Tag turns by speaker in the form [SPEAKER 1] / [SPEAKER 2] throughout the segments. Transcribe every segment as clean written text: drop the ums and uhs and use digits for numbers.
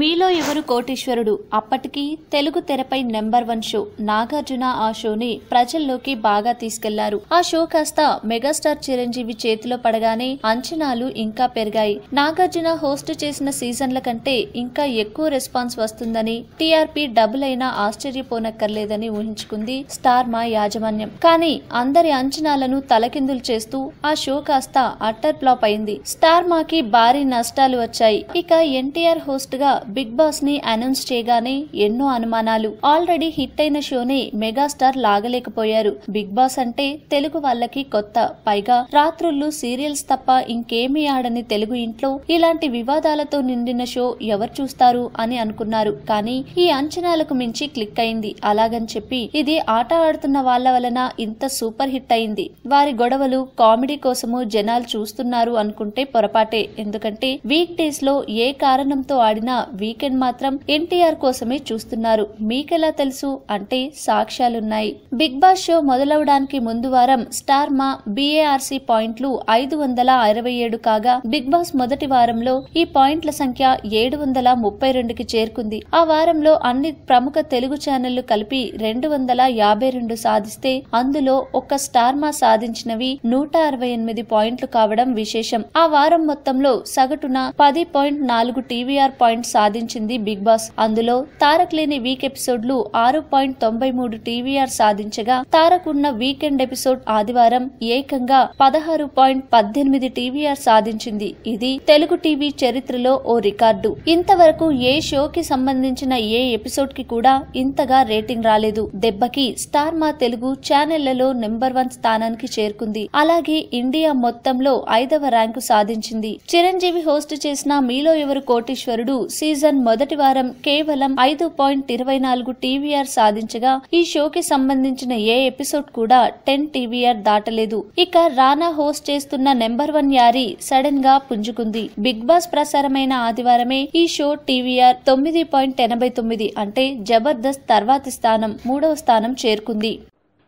[SPEAKER 1] మీలో ఎవరు కోటీశ్వరుడు అప్పటికి తెలుగు తెరపై నెంబర్ 1 షో. నాగార్జున ఆ షోని ప్రజల్లోకి బాగా తీసుకెళ్లారు. ఆ షో కాస్త మెగాస్టార్ చిరంజీవి చేతిలో పడగానే అంచనాలు ఇంకా పెరిగాయి. నాగార్జున హోస్ట్ చేసిన సీజన్ల కంటే ఇంకా ఎక్కువ రెస్పాన్స్ వస్తుందని, టీఆర్పీ డబుల్ అయినా ఆశ్చర్యపోనక్కర్లేదని ఊహించుకుంది స్టార్ మా యాజమాన్యం. కానీ అందరి అంచనాలను తలకిందులు చేస్తూ ఆ షో కాస్త అట్టర్ ఫ్లాప్ అయింది. స్టార్ మాకి భారీ నష్టాలు వచ్చాయి. ఇక ఎన్టీఆర్ హోస్ట్ గా బిగ్ బాస్ ని అనౌన్స్ చేయగానే ఎన్నో అనుమానాలు. ఆల్రెడీ హిట్ అయిన షోని మెగాస్టార్ లాగలేకపోయారు. బిగ్ బాస్ అంటే తెలుగు వాళ్ళకి కొత్త. పైగా రాత్రుళ్ళు సీరియల్స్ తప్ప ఇంకేమీ ఆడని తెలుగు ఇంట్లో ఇలాంటి వివాదాలతో నిండిన షో ఎవరు చూస్తారు అని అనుకున్నారు. కానీ ఈ అంచనాలకు మించి క్లిక్ అయింది. అలాగని చెప్పి ఇది ఆట ఆడుతున్న వాళ్ల వలన ఇంత సూపర్ హిట్ అయింది. వారి గొడవలు కామెడీ కోసము జనాలు చూస్తున్నారు అనుకుంటే పొరపాటే. ఎందుకంటే వీక్ డేస్ లో ఏ కారణంతో ఆడినా వీకెండ్ మాత్రం ఎన్టీఆర్ కోసమే చూస్తున్నారు. మీకెలా తెలుసు అంటే సాక్ష్యాలున్నాయి. బిగ్ బాస్ షో మొదలవడానికి ముందు వారం స్టార్ మా BARC పాయింట్లు 567 కాగా బిగ్ బాస్ మొదటి వారంలో ఈ పాయింట్ల సంఖ్య 732కి చేరుకుంది. ఆ వారంలో అన్ని ప్రముఖ తెలుగు ఛానళ్లు కలిపి 252 సాధిస్తే అందులో ఒక్క స్టార్ మా సాధించినవి 168 పాయింట్లు కావడం విశేషం. ఆ వారం మొత్తంలో సగటున 10.4 TVR పాయింట్స్ సాధించింది బిగ్ బాస్. అందులో తారక్ లేని వీక్ ఎపిసోడ్లు 6.93 TVR సాధించగా తారక్ ఉన్న వీకెండ్ ఎపిసోడ్ ఆదివారం ఏకంగా 16.18 TVR సాధించింది. ఇది తెలుగు టీవీ చరిత్రలో ఓ రికార్డు. ఇంతవరకు ఏ షోకి సంబంధించిన ఏ ఎపిసోడ్ కి కూడా ఇంతగా రేటింగ్ రాలేదు. దెబ్బకి స్టార్ మా తెలుగు ఛానళ్లలో నెంబర్ 1 స్థానానికి చేరుకుంది. అలాగే ఇండియా మొత్తంలో 5వ ర్యాంకు సాధించింది. చిరంజీవి హోస్ట్ చేసిన మీలో ఎవరు కోటీశ్వరుడు సీజన్ మొదటి వారం కేవలం 5.24 TVR సాధించగా ఈ షోకి సంబంధించిన ఏ ఎపిసోడ్ కూడా 10 TVR దాటలేదు. ఇక రానా హోస్ట్ చేస్తున్న నెంబర్ 1 యారీ సడన్ గా పుంజుకుంది. బిగ్ బాస్ ప్రసారమైన ఆదివారమే ఈ షో TVR 9.89 అంటే జబర్దస్త్ తర్వాతి స్థానం 3వ స్థానం చేరుకుంది.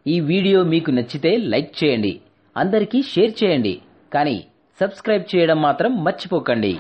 [SPEAKER 2] ఈ వీడియో మీకు నచ్చితే లైక్ చేయండి, అందరికీ షేర్ చేయండి, కానీ సబ్స్క్రైబ్ చేయడం మాత్రం మర్చిపోకండి.